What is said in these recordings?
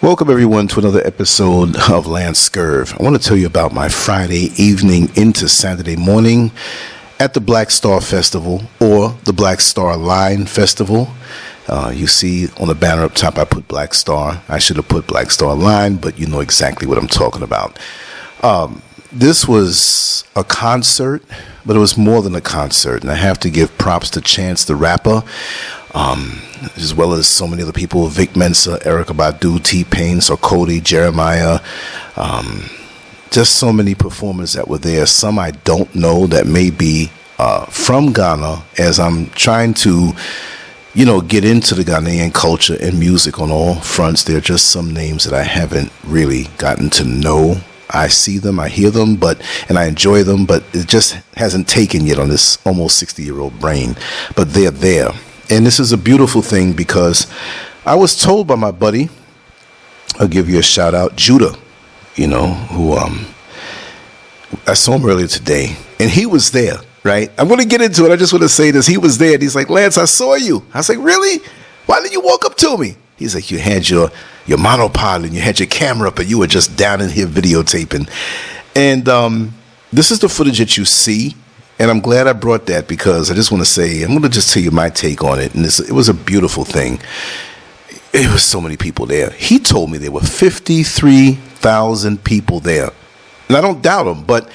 Welcome everyone to another episode of LanceScurv. I want to tell you about my Friday evening into Saturday morning at the Blackstar Festival, or the Blackstar Line Festival. You see on the banner up top I put Blackstar. I should have put Blackstar Line, but you know exactly what I'm talking about. This was a concert, but it was more than a concert, and I have to give props to Chance the Rapper, as well as so many other people: Vic Mensa, Erykah Badu, T-Pain, Sarkodie, Jeremiah. Just so many performers that were there. Some I don't know that may be from Ghana, as I'm trying to, get into the Ghanaian culture and music on all fronts. There are just some names that I haven't really gotten to know. I see them, I hear them, and I enjoy them, but it just hasn't taken yet on this almost 60-year-old brain. But they're there. And this is a beautiful thing because I was told by my buddy, I'll give you a shout out, Judah, who I saw him earlier today, and he was there, right? I'm going to get into it. I just want to say this. He was there, and he's like, "Lance, I saw you." I was like, "Really? Why didn't you walk up to me?" He's like, "You had your monopod and you had your camera up and you were just down in here videotaping." And this is the footage that you see. And I'm glad I brought that because I just want to say, I'm going to just tell you my take on it. And it was a beautiful thing. It was so many people there. He told me there were 53,000 people there. And I don't doubt him. But,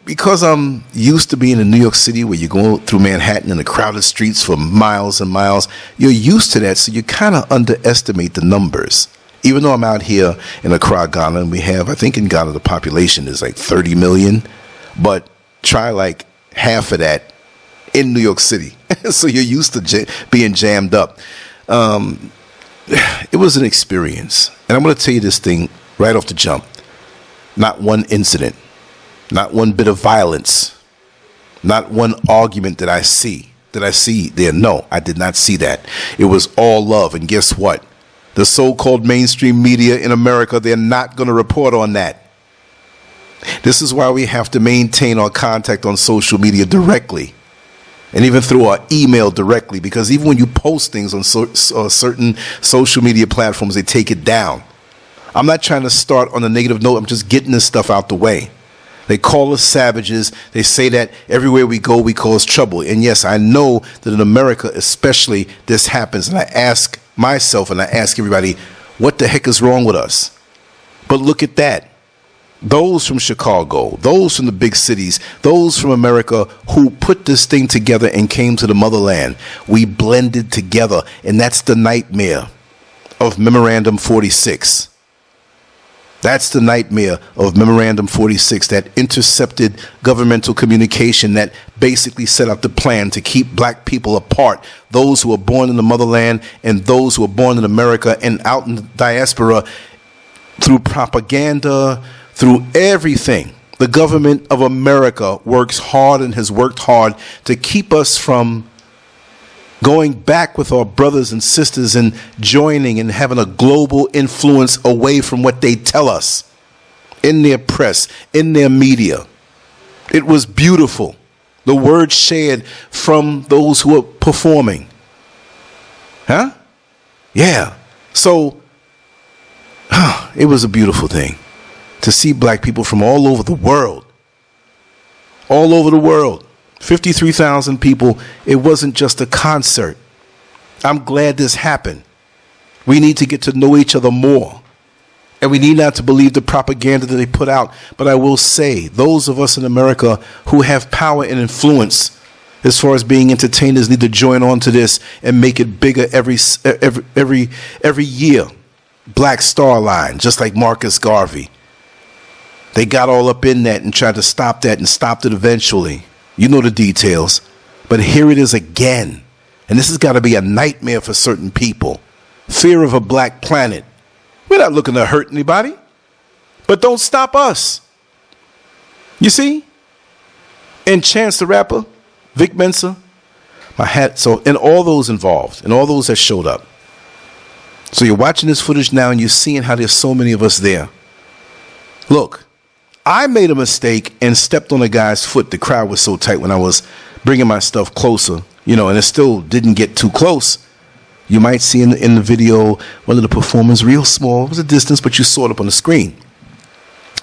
because I'm used to being in New York City where you go through Manhattan and the crowded streets for miles and miles, you're used to that. So you kind of underestimate the numbers. Even though I'm out here in Accra, Ghana, and I think in Ghana the population is like 30 million. But try like half of that in New York City. So you're used to being jammed up. It was an experience. And I'm going to tell you this thing right off the jump. Not one incident, not one bit of violence, not one argument that I see there. No, I did not see that. It was all love. And guess what? The so-called mainstream media in America, they're not going to report on that. This is why we have to maintain our contact on social media directly, and even through our email directly, because even when you post things on certain social media platforms, they take it down. I'm not trying to start on a negative note. I'm just getting this stuff out the way. They call us savages. They say that everywhere we go, we cause trouble. And yes, I know that in America especially, this happens. And I ask myself and I ask everybody, what the heck is wrong with us? But look at that. Those from Chicago, those from the big cities, those from America who put this thing together and came to the motherland, we blended together. And that's the nightmare of Memorandum 46. That's the nightmare of Memorandum 46, that intercepted governmental communication that basically set out the plan to keep black people apart. Those who were born in the motherland and those who were born in America and out in the diaspora, through propaganda, through everything. The government of America works hard and has worked hard to keep us from going back with our brothers and sisters and joining and having a global influence away from what they tell us in their press, in their media. It was beautiful. The word shared from those who were performing. Huh? Yeah. So, it was a beautiful thing to see black people from all over the world. 53,000 people. It wasn't just a concert. I'm glad this happened. We need to get to know each other more. And we need not to believe the propaganda that they put out. But I will say, those of us in America who have power and influence as far as being entertainers need to join on to this and make it bigger every year. Blackstar Line, just like Marcus Garvey. They got all up in that and tried to stop that and stopped it eventually. You know the details. But here it is again. And this has got to be a nightmare for certain people. Fear of a black planet. We're not looking to hurt anybody. But don't stop us. You see? And Chance the Rapper, Vic Mensa, my hat. So, and all those involved and all those that showed up. So you're watching this footage now and you're seeing how there's so many of us there. Look. I made a mistake and stepped on a guy's foot. The crowd was so tight when I was bringing my stuff closer, and it still didn't get too close. You might see in the video one of the performers real small. It was a distance, but you saw it up on the screen.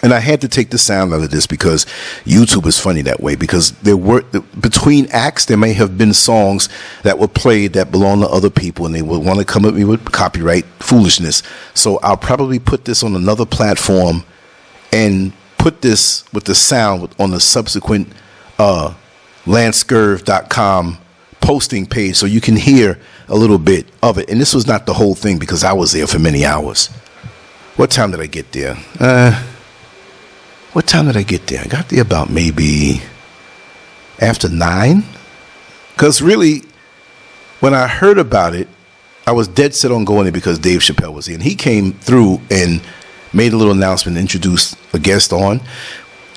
And I had to take the sound out of this because YouTube is funny that way, because there were, between acts, there may have been songs that were played that belong to other people, and they would want to come at me with copyright foolishness. So I'll probably put this on another platform and put this with the sound on the subsequent LanceScurv.com posting page so you can hear a little bit of it. And this was not the whole thing because I was there for many hours. What time did I get there? What time did I get there? I got there about maybe after 9. Because really, when I heard about it, I was dead set on going there because Dave Chappelle was here. And he came through and made a little announcement, introduced a guest on.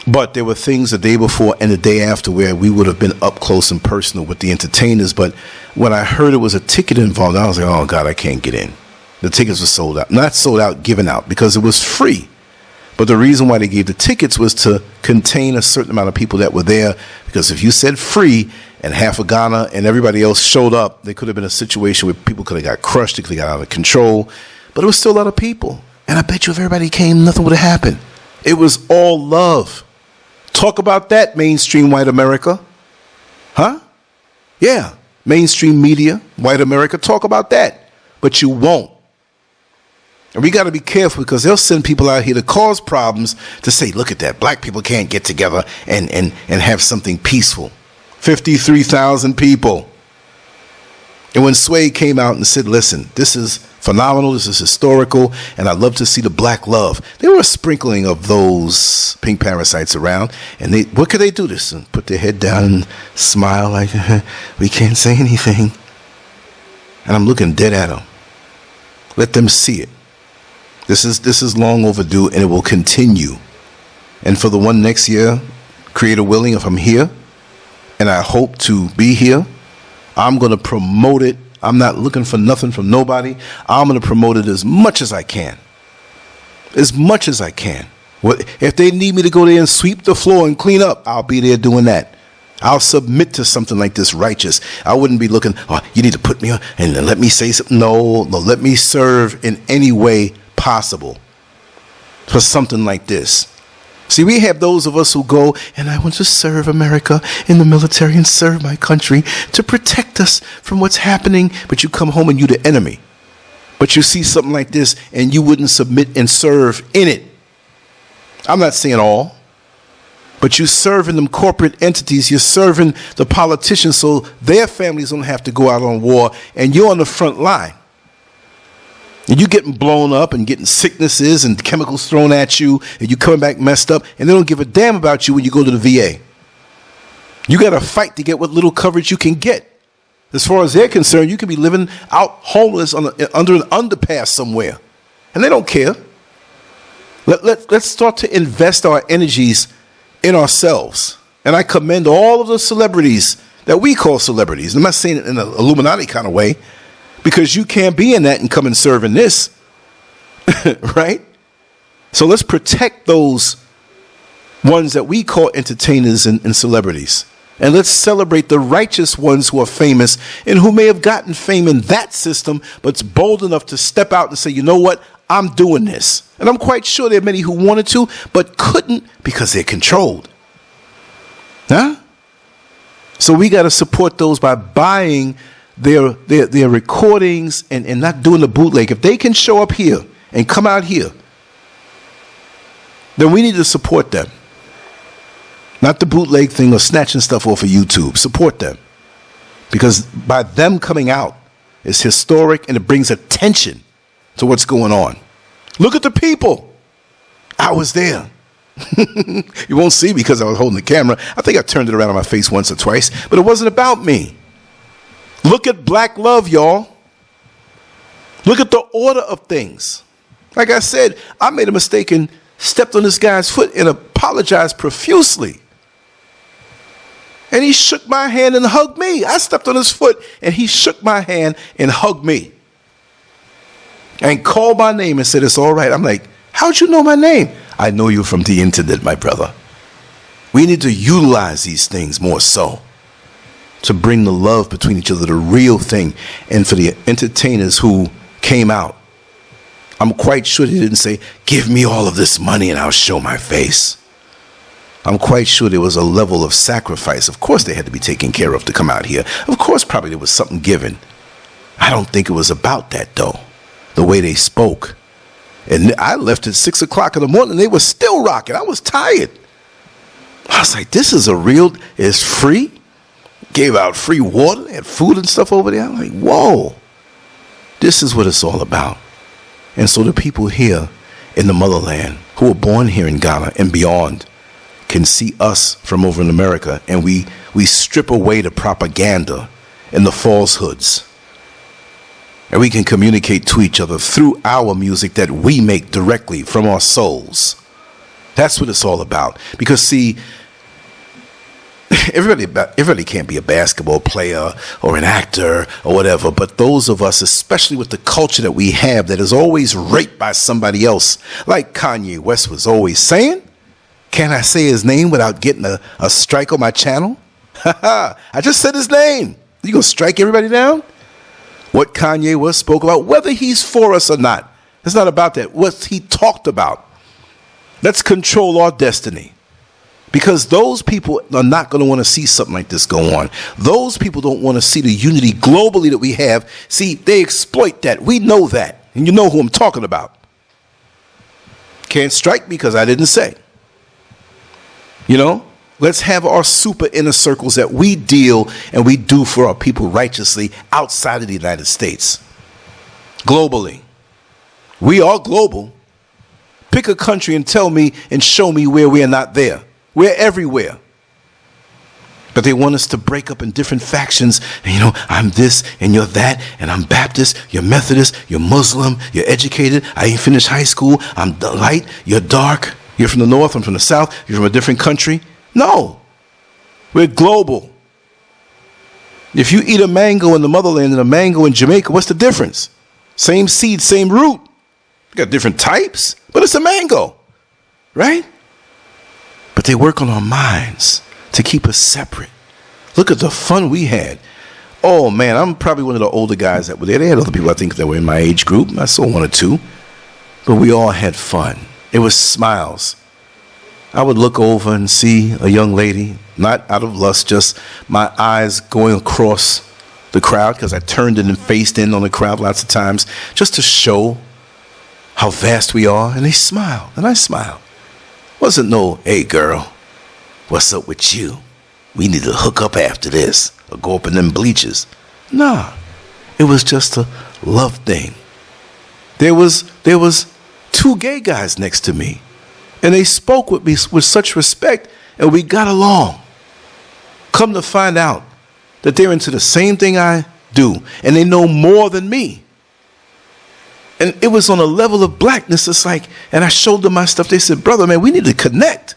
But there were things the day before and the day after where we would have been up close and personal with the entertainers. But when I heard it was a ticket involved, I was like, oh, God, I can't get in. The tickets were sold out. Not sold out, given out, because it was free. But the reason why they gave the tickets was to contain a certain amount of people that were there. Because if you said free and half of Ghana and everybody else showed up, there could have been a situation where people could have got crushed, they could have got out of control. But it was still a lot of people. And I bet you if everybody came, nothing would have happened. It was all love. Talk about that, mainstream white America. Huh? Yeah. Mainstream media, white America, talk about that. But you won't. And we got to be careful because they'll send people out here to cause problems to say, look at that, black people can't get together and have something peaceful. 53,000 people. And when Sway came out and said, listen, this is phenomenal, this is historical, and I'd love to see the black love. There were a sprinkling of those pink parasites around, and what could they do? This and put their head down and smile like, we can't say anything. And I'm looking dead at them. Let them see it. This is long overdue, and it will continue. And for the one next year, Creator willing, if I'm here, and I hope to be here, I'm going to promote it. I'm not looking for nothing from nobody. I'm going to promote it as much as I can. As much as I can. If they need me to go there and sweep the floor and clean up, I'll be there doing that. I'll submit to something like this righteous. I wouldn't be looking, oh, you need to put me on and let me say something. No, let me serve in any way possible for something like this. See, we have those of us who go, and I want to serve America in the military and serve my country to protect us from what's happening. But you come home and you're the enemy. But you see something like this and you wouldn't submit and serve in it. I'm not saying all, but you serve in them corporate entities. You're serving the politicians so their families don't have to go out on war, and you're on the front line. And you're getting blown up and getting sicknesses and chemicals thrown at you, and you're coming back messed up, and they don't give a damn about you when you go to the VA. You got to fight to get what little coverage you can get. As far as they're concerned, you could be living out homeless under an underpass somewhere, and they don't care. Let's start to invest our energies in ourselves. And I commend all of the celebrities that we call celebrities. I'm not saying it in an Illuminati kind of way, because you can't be in that and come and serve in this. Right? So let's protect those ones that we call entertainers and celebrities. And let's celebrate the righteous ones who are famous and who may have gotten fame in that system, but it's bold enough to step out and say, you know what? I'm doing this. And I'm quite sure there are many who wanted to, but couldn't because they're controlled. Huh? So we got to support those by buying their recordings and not doing the bootleg. If they can show up here and come out here, then we need to support them. Not the bootleg thing or snatching stuff off of YouTube. Support them. Because by them coming out, it's historic and it brings attention to what's going on. Look at the people. I was there. You won't see me because I was holding the camera. I think I turned it around on my face once or twice, but it wasn't about me. Look at black love, y'all. Look at the order of things. Like I said, I made a mistake and stepped on this guy's foot and apologized profusely. And he shook my hand and hugged me. I stepped on his foot and he shook my hand and hugged me. And called my name and said, it's all right. I'm like, how'd you know my name? I know you from the internet, my brother. We need to utilize these things more so. to bring the love between each other, the real thing. And for the entertainers who came out, I'm quite sure they didn't say, give me all of this money and I'll show my face. I'm quite sure there was a level of sacrifice. Of course they had to be taken care of to come out here. Of course probably there was something given. I don't think it was about that though, the way they spoke. And I left at 6 o'clock in the morning and they were still rocking. I was tired. I was like, this is a real, it's free. Gave out free water and food and stuff over there. I'm like, whoa, this is what it's all about. And so the people here in the motherland who were born here in Ghana and beyond can see us from over in America, and we strip away the propaganda and the falsehoods. And we can communicate to each other through our music that we make directly from our souls. That's what it's all about. Because see, everybody can't be a basketball player or an actor or whatever, but those of us, especially with the culture that we have that is always raped by somebody else, like Kanye West was always saying, can I say his name without getting a strike on my channel? I just said his name. You gonna strike everybody down? What Kanye West spoke about, whether he's for us or not, it's not about that. What he talked about. Let's control our destiny. Because those people are not going to want to see something like this go on. Those people don't want to see the unity globally that we have. See, they exploit that. We know that. And you know who I'm talking about. Can't strike me because I didn't say. You know, let's have our super inner circles that we deal and we do for our people righteously outside of the United States. Globally. We are global. Pick a country and tell me and show me where we are not there. We're everywhere. But they want us to break up in different factions. And, you know, I'm this and you're that. And I'm Baptist, you're Methodist, you're Muslim, you're educated. I ain't finished high school. I'm light, you're dark. You're from the north, I'm from the south. You're from a different country. No. We're global. If you eat a mango in the motherland and a mango in Jamaica, what's the difference? Same seed, same root. You got different types, but it's a mango. Right? But they work on our minds to keep us separate. Look at the fun we had. Oh, man, I'm probably one of the older guys that were there. They had other people, I think, that were in my age group. I saw one or two. But we all had fun. It was smiles. I would look over and see a young lady, not out of lust, just my eyes going across the crowd because I turned in and faced in on the crowd lots of times just to show how vast we are. And they smiled, and I smiled. Wasn't no, hey girl, what's up with you? We need to hook up after this or go up in them bleachers. Nah, it was just a love thing. There was two gay guys next to me, and they spoke with me with such respect, and we got along. Come to find out that they're into the same thing I do, and they know more than me. And it was on a level of blackness. It's like, and I showed them my stuff. They said, brother, man, we need to connect.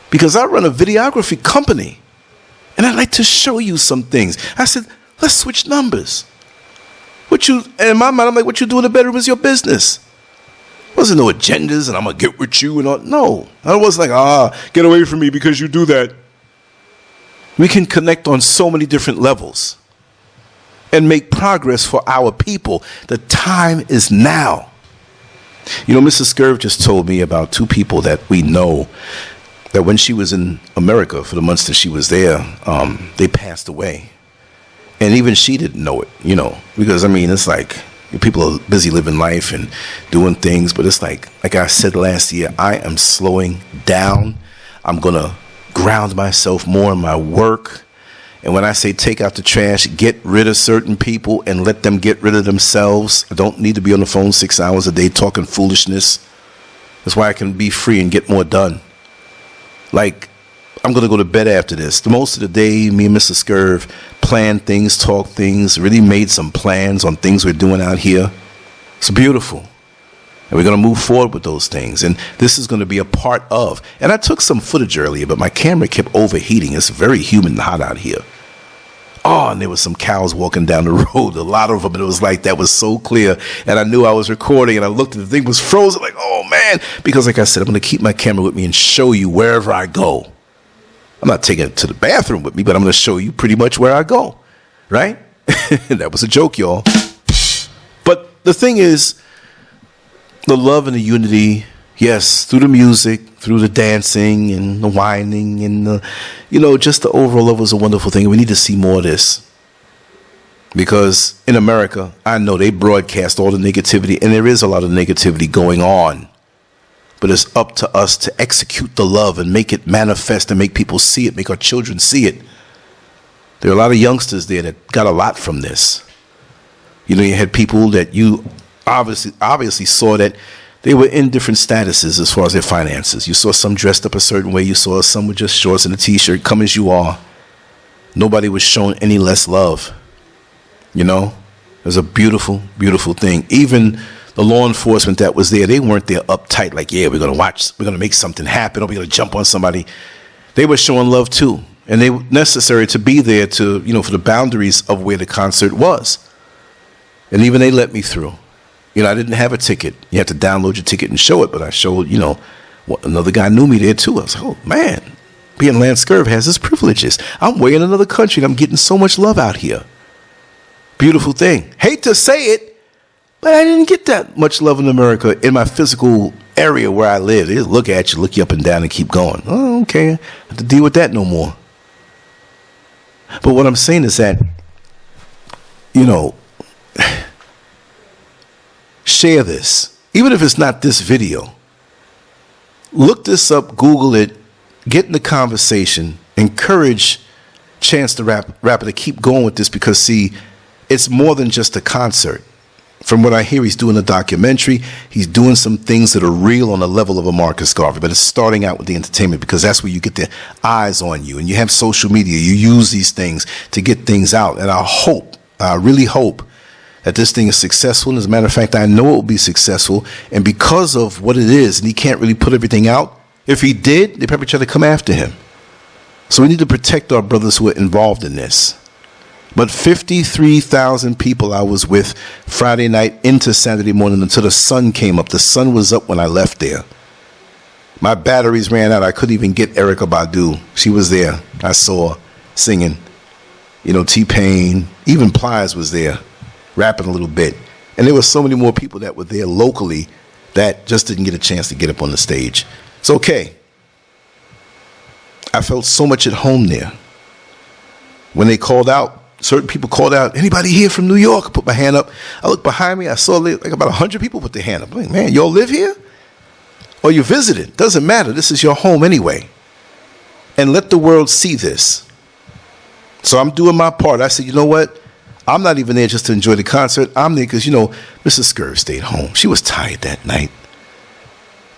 Because I run a videography company. And I'd like to show you some things. I said, let's switch numbers. And in my mind, I'm like, what you do in the bedroom is your business. Wasn't no agendas and I'm going to get with you and all. No. I wasn't like, get away from me because you do that. We can connect on so many different levels and make progress for our people. The time is now. You know, Mrs. SCURV just told me about two people that we know that when she was in America for the months that she was there, they passed away. And even she didn't know it, you know, because, I mean, it's like people are busy living life and doing things. But it's like I said last year, I am slowing down. I'm going to ground myself more in my work. And when I say take out the trash, get rid of certain people and let them get rid of themselves. I don't need to be on the phone 6 hours a day talking foolishness. That's why I can be free and get more done. Like, I'm going to go to bed after this. The most of the day, me and Mr. SCURV planned things, talked things, really made some plans on things we're doing out here. It's beautiful. And we're going to move forward with those things. And this is going to be a part of. And I took some footage earlier, but my camera kept overheating. It's very humid and hot out here. Oh, and there was some cows walking down the road, a lot of them. And it was like, that was so clear. And I knew I was recording, and I looked and the thing was frozen. Like, oh, man. Because like I said, I'm going to keep my camera with me and show you wherever I go. I'm not taking it to the bathroom with me, but I'm going to show you pretty much where I go, right? That was a joke, y'all. But the thing is, the love and the unity, yes, through the music, through the dancing and the whining and the, just the overall love was a wonderful thing. We need to see more of this. Because in America, I know they broadcast all the negativity, and there is a lot of negativity going on. But it's up to us to execute the love and make it manifest and make people see it, make our children see it. There are a lot of youngsters there that got a lot from this. You had people that you obviously saw that they were in different statuses as far as their finances. You saw some dressed up a certain way. You saw some with just shorts and a t-shirt, come as you are. Nobody was shown any less love. It was a beautiful, beautiful thing. Even the law enforcement that was there, they weren't there uptight like, yeah, we're going to make something happen, or we're going to jump on somebody. They were showing love too. And they were necessary to be there to, for the boundaries of where the concert was. And even they let me through. I didn't have a ticket. You had to download your ticket and show it, but I showed, another guy knew me there too. I was like, oh man, being LanceScurv has its privileges. I'm way in another country and I'm getting so much love out here. Beautiful thing. Hate to say it, but I didn't get that much love in America in my physical area where I live. They look at you, look you up and down and keep going. Oh, okay. I have to deal with that no more. But what I'm saying is that, share this. Even if it's not this video, look this up, Google it, get in the conversation, encourage Chance the Rapper to keep going with this, because, see, it's more than just a concert. From what I hear, he's doing a documentary. He's doing some things that are real on the level of a Marcus Garvey, but it's starting out with the entertainment, because that's where you get the eyes on you, and you have social media. You use these things to get things out, and I really hope that this thing is successful. And as a matter of fact, I know it will be successful, and because of what it is, and he can't really put everything out. If he did, they'd probably try to come after him. So we need to protect our brothers who are involved in this. But 53,000 people I was with Friday night into Saturday morning until the sun came up. The sun was up when I left there. My batteries ran out. I couldn't even get Erykah Badu. She was there. I saw her singing. T-Pain. Even Plies was there, rapping a little bit. And there were so many more people that were there locally that just didn't get a chance to get up on the stage. It's okay. I felt so much at home there. When they called out, certain people called out, anybody here from New York? I put my hand up. I looked behind me. I saw like about 100 people put their hand up. I'm like, man, y'all live here? Or you visited? Doesn't matter. This is your home anyway. And let the world see this. So I'm doing my part. I said, you know what? I'm not even there just to enjoy the concert. I'm there because, Mrs. Scurv stayed home. She was tired that night.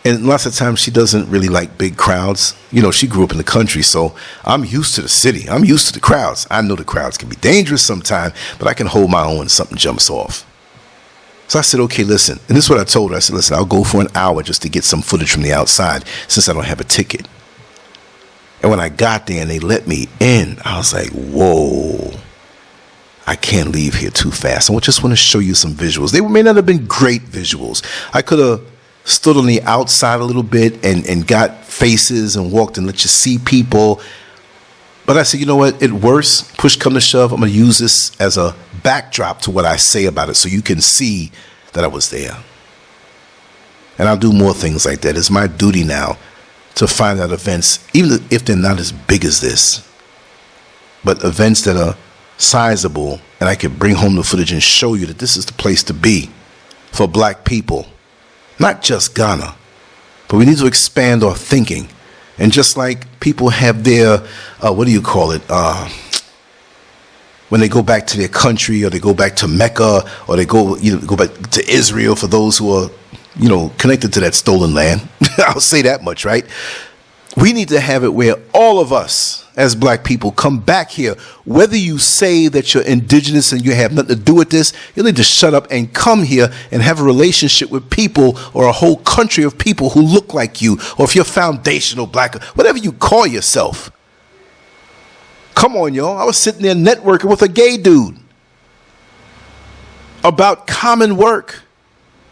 And lots of times she doesn't really like big crowds. She grew up in the country, so I'm used to the city. I'm used to the crowds. I know the crowds can be dangerous sometimes, but I can hold my own when something jumps off. So I said, okay, listen. And this is what I told her. I said, listen, I'll go for an hour just to get some footage from the outside since I don't have a ticket. And when I got there and they let me in, I was like, whoa, I can't leave here too fast. I just want to show you some visuals. They may not have been great visuals. I could have stood on the outside a little bit and got faces and walked and let you see people. But I said, you know what? At worst, push come to shove, I'm going to use this as a backdrop to what I say about it so you can see that I was there. And I'll do more things like that. It's my duty now to find out events, even if they're not as big as this, but events that are sizable, and I can bring home the footage and show you that this is the place to be for black people. Not just Ghana, but we need to expand our thinking. And just like people have their, what do you call it? When they go back to their country, or they go back to Mecca, or they go back to Israel for those who are, connected to that stolen land. I'll say that much, right? We need to have it where all of us as black people come back here. Whether you say that you're indigenous and you have nothing to do with this, you need to shut up and come here and have a relationship with people, or a whole country of people who look like you, or if you're foundational black, whatever you call yourself. Come on, y'all. I was sitting there networking with a gay dude about common work.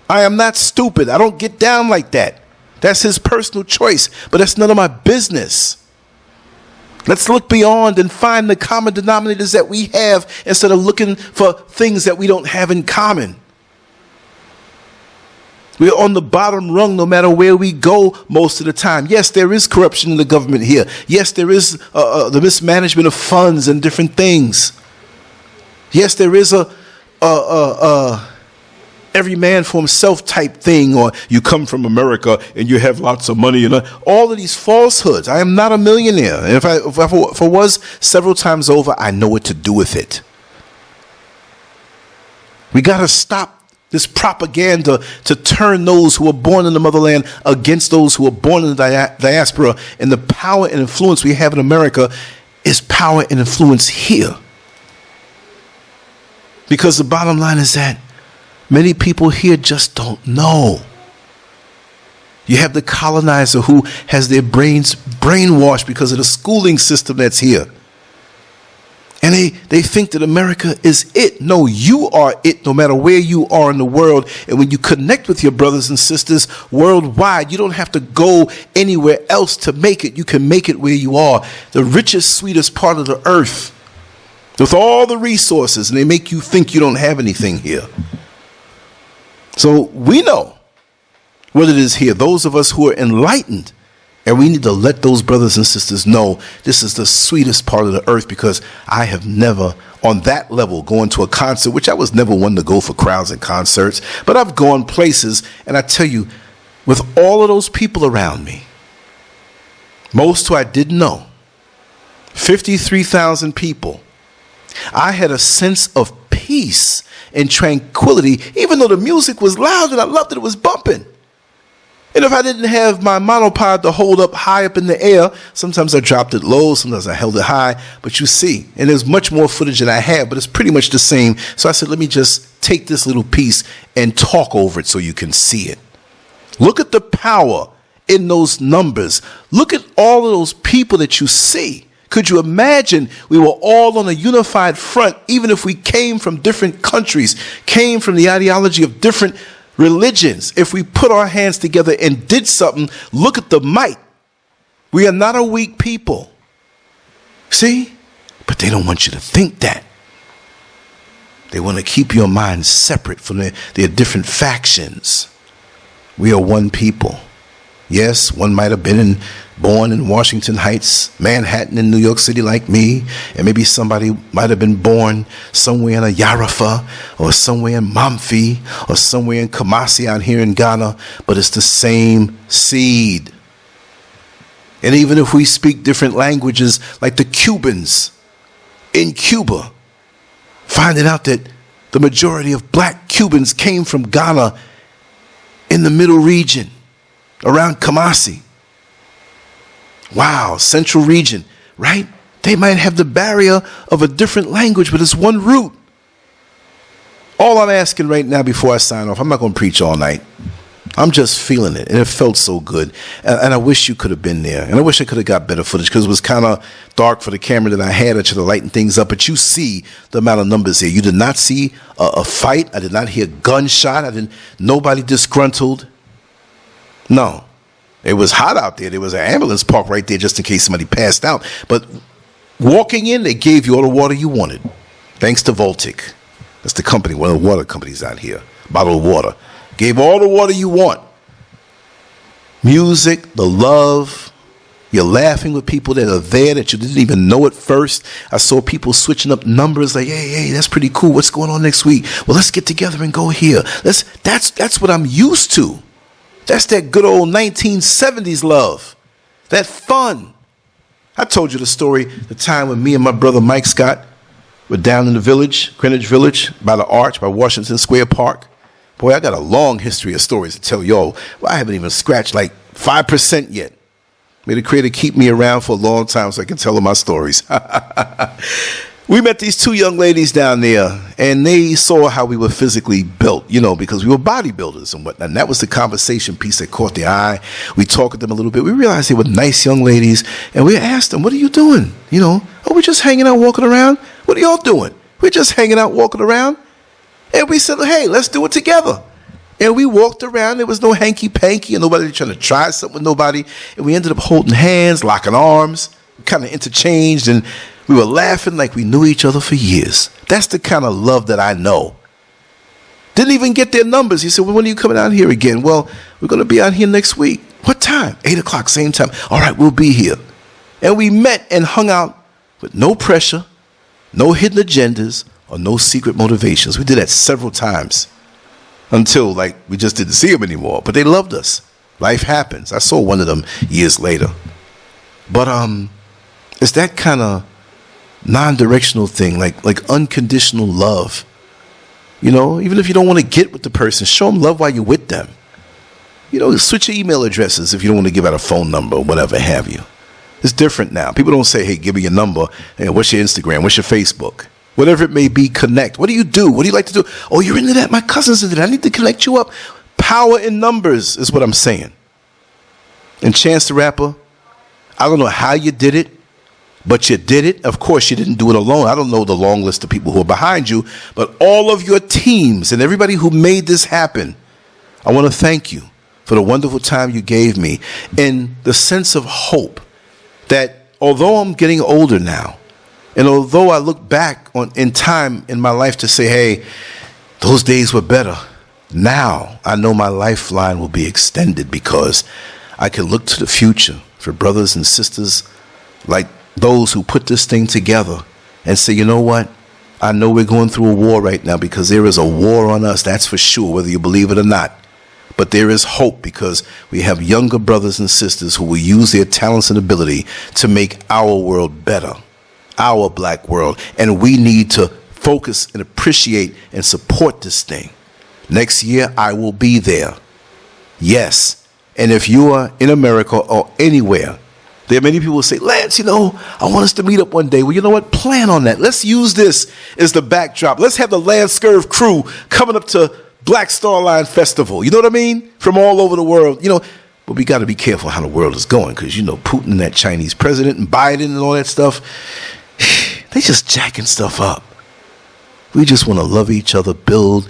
I am not stupid. I don't get down like that. That's his personal choice, but that's none of my business. Let's look beyond and find the common denominators that we have instead of looking for things that we don't have in common. We're on the bottom rung no matter where we go most of the time. Yes, there is corruption in the government here. Yes, there is the mismanagement of funds and different things. Yes, there is a every man for himself type thing, or you come from America and you have lots of money, and all of these falsehoods. I am not a millionaire. And if I was several times over, I know what to do with it. We got to stop this propaganda to turn those who are born in the motherland against those who are born in the diaspora. And the power and influence we have in America is power and influence here. Because the bottom line is that many people here just don't know. You have the colonizer who has their brains brainwashed because of the schooling system that's here. And they think that America is it. No, you are it no matter where you are in the world. And when you connect with your brothers and sisters worldwide, you don't have to go anywhere else to make it. You can make it where you are. The richest, sweetest part of the earth with all the resources, and they make you think you don't have anything here. So we know what it is here. Those of us who are enlightened, and we need to let those brothers and sisters know this is the sweetest part of the earth, because I have never, on that level, gone to a concert, which I was never one to go for crowds and concerts, but I've gone places, and I tell you, with all of those people around me, most who I didn't know, 53,000 people, I had a sense of peace and tranquility, even though the music was loud and I loved it, it was bumping. And if I didn't have my monopod to hold up high up in the air, sometimes I dropped it low, sometimes I held it high. But you see, and there's much more footage than I have, but it's pretty much the same. So I said, let me just take this little piece and talk over it so you can see it. Look at the power in those numbers. Look at all of those people that you see. Could you imagine we were all on a unified front, even if we came from different countries, came from the ideology of different religions? If we put our hands together and did something, look at the might. We are not a weak people. See? But they don't want you to think that. They want to keep your mind separate from their different factions. We are one people. Yes, one might have been born in Washington Heights, Manhattan, in New York City like me, and maybe somebody might have been born somewhere in a Yarafa, or somewhere in Mamfi, or somewhere in Kumasi out here in Ghana, but it's the same seed. And even if we speak different languages, like the Cubans in Cuba, finding out that the majority of black Cubans came from Ghana in the middle region, around Kumasi. Wow, central region, right? They might have the barrier of a different language, but it's one root. All I'm asking right now before I sign off, I'm not going to preach all night. I'm just feeling it, and it felt so good. And I wish you could have been there. And I wish I could have got better footage, because it was kind of dark for the camera that I had. I should have lightened things up. But you see the amount of numbers here. You did not see a fight. I did not hear a gunshot. Nobody disgruntled. No. It was hot out there. There was an ambulance parked right there just in case somebody passed out. But walking in, they gave you all the water you wanted. Thanks to Voltic. That's the company, one of the water companies out here. Bottled water. Gave all the water you want. Music, the love. You're laughing with people that are there that you didn't even know at first. I saw people switching up numbers like, hey, that's pretty cool. What's going on next week? Well, let's get together and go here. That's what I'm used to. That's that good old 1970s love. That fun. I told you the story, the time when me and my brother Mike Scott were down in the village, Greenwich Village, by the Arch, by Washington Square Park. Boy, I got a long history of stories to tell y'all. Well, I haven't even scratched like 5% yet. May the Creator keep me around for a long time so I can tell them my stories. We met these two young ladies down there, and they saw how we were physically built, because we were bodybuilders and whatnot. And that was the conversation piece that caught their eye. We talked with them a little bit. We realized they were nice young ladies, and we asked them, what are you doing? Oh, we're just hanging out, walking around. What are y'all doing? We're just hanging out, walking around. And we said, hey, let's do it together. And we walked around. There was no hanky-panky and nobody trying to try something with nobody. And we ended up holding hands, locking arms. kind of interchanged, and we were laughing like we knew each other for years. That's the kind of love that I know. Didn't even get their numbers. He said, well, when are you coming out here again? Well, we're going to be out here next week. What time? 8 o'clock, same time. All right, we'll be here. And we met and hung out with no pressure, no hidden agendas, or no secret motivations. We did that several times until, like, we just didn't see them anymore. But they loved us. Life happens. I saw one of them years later. But it's that kind of non-directional thing, like unconditional love. You know, even if you don't want to get with the person, show them love while you're with them. You know, switch your email addresses if you don't want to give out a phone number or whatever have you. It's different now. People don't say, hey, give me your number. Hey, what's your Instagram? What's your Facebook? Whatever it may be, connect. What do you do? What do you like to do? Oh, you're into that? My cousin's into that. I need to connect you up. Power in numbers is what I'm saying. And Chance the Rapper, I don't know how you did it, but you did it. Of course, you didn't do it alone. I don't know the long list of people who are behind you, but all of your teams and everybody who made this happen, I want to thank you for the wonderful time you gave me and the sense of hope that although I'm getting older now, and although I look back in time in my life to say, hey, those days were better, now I know my lifeline will be extended because I can look to the future for brothers and sisters like those who put this thing together and say, you know what? I know we're going through a war right now because there is a war on us, that's for sure, whether you believe it or not. But there is hope because we have younger brothers and sisters who will use their talents and ability to make our world better, our black world. And we need to focus and appreciate and support this thing. Next year, I will be there. Yes. And if you are in America or anywhere, there are many people who say, Lance, you know, I want us to meet up one day. Well, you know what? Plan on that. Let's use this as the backdrop. Let's have the LanceScurv crew coming up to Blackstar Line Festival. You know what I mean? From all over the world. You know, but we got to be careful how the world is going because, you know, Putin and that Chinese president and Biden and all that stuff, they just jacking stuff up. We just want to love each other, build,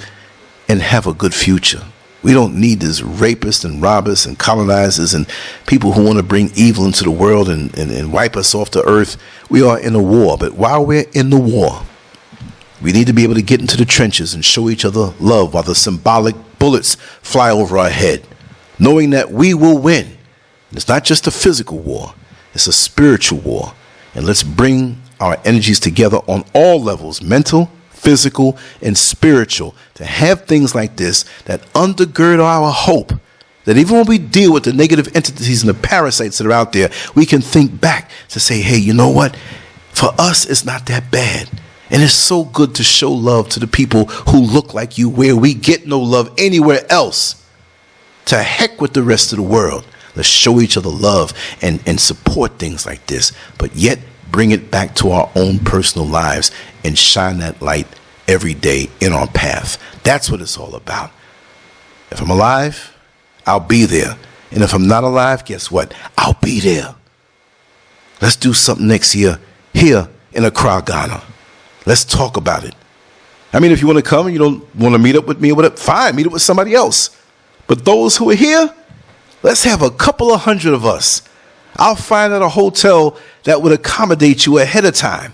and have a good future. We don't need this rapists and robbers and colonizers and people who want to bring evil into the world and wipe us off the earth. We are in a war, but while we're in the war, we need to be able to get into the trenches and show each other love while the symbolic bullets fly over our head, knowing that we will win. And it's not just a physical war, it's a spiritual war. And let's bring our energies together on all levels, mental, physical, and spiritual, to have things like this that undergird our hope, that even when we deal with the negative entities and the parasites that are out there, we can think back to say, hey, you know what? For us, it's not that bad. And it's so good to show love to the people who look like you where we get no love anywhere else. To heck with the rest of the world. Let's show each other love and support things like this, but yet bring it back to our own personal lives and shine that light every day in our path. That's what it's all about. If I'm alive, I'll be there. And if I'm not alive, guess what? I'll be there. Let's do something next year here in Accra, Ghana. Let's talk about it. I mean, if you want to come and you don't want to meet up with me or whatever, fine, meet up with somebody else. But those who are here, let's have a couple of hundred of us. I'll find out a hotel that would accommodate you ahead of time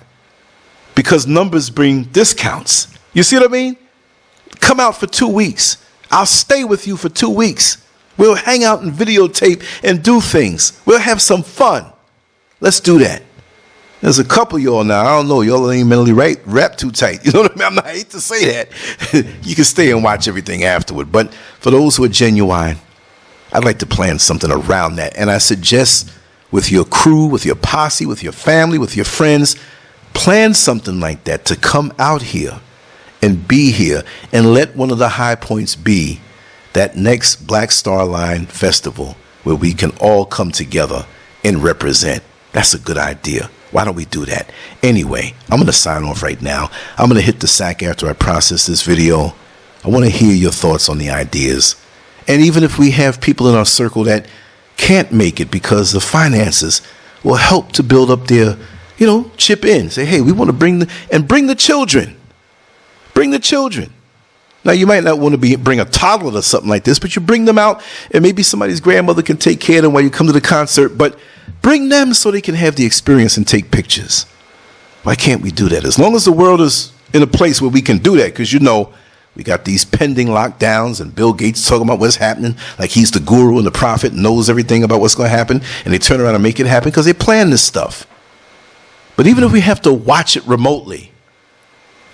because numbers bring discounts. You see what I mean? Come out for 2 weeks. I'll stay with you for 2 weeks. We'll hang out and videotape and do things. We'll have some fun. Let's do that. There's a couple of y'all now. I don't know. Y'all ain't mentally wrapped too tight. You know what I mean? I hate to say that. You can stay and watch everything afterward. But for those who are genuine, I'd like to plan something around that. And I suggest with your crew, with your posse, with your family, with your friends, plan something like that to come out here and be here and let one of the high points be that next Blackstar Line Festival where we can all come together and represent. That's a good idea. Why don't we do that? Anyway, I'm going to sign off right now. I'm going to hit the sack after I process this video. I want to hear your thoughts on the ideas. And even if we have people in our circle that can't make it because the finances will help to build up their, chip in. Say, hey, we want to bring the children. Bring the children. Now, you might not want to bring a toddler to something like this, but you bring them out, and maybe somebody's grandmother can take care of them while you come to the concert, but bring them so they can have the experience and take pictures. Why can't we do that? As long as the world is in a place where we can do that, because, you know, we got these pending lockdowns and Bill Gates talking about what's happening, like he's the guru and the prophet, knows everything about what's going to happen, and they turn around and make it happen because they plan this stuff. But even if we have to watch it remotely,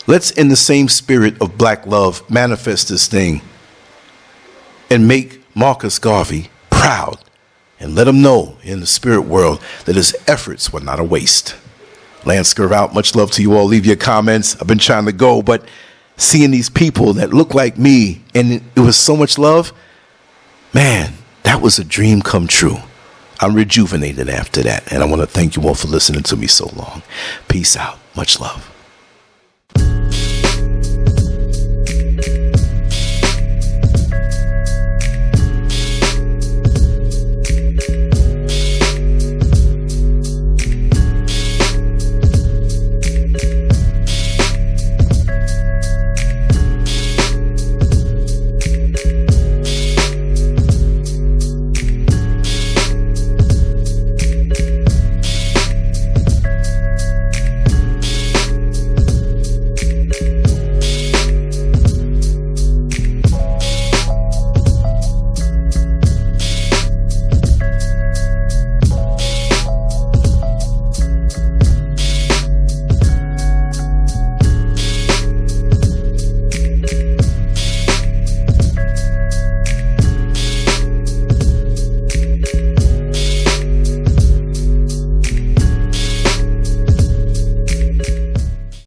let's, in the same spirit of black love, manifest this thing and make Marcus Garvey proud and let him know in the spirit world that his efforts were not a waste. LanceScurv out. Much love to you all. Leave your comments. I've been trying to go, but seeing these people that look like me and it was so much love, man, that was a dream come true. I'm rejuvenated after that, and I want to thank you all for listening to me so long. Peace out. Much love.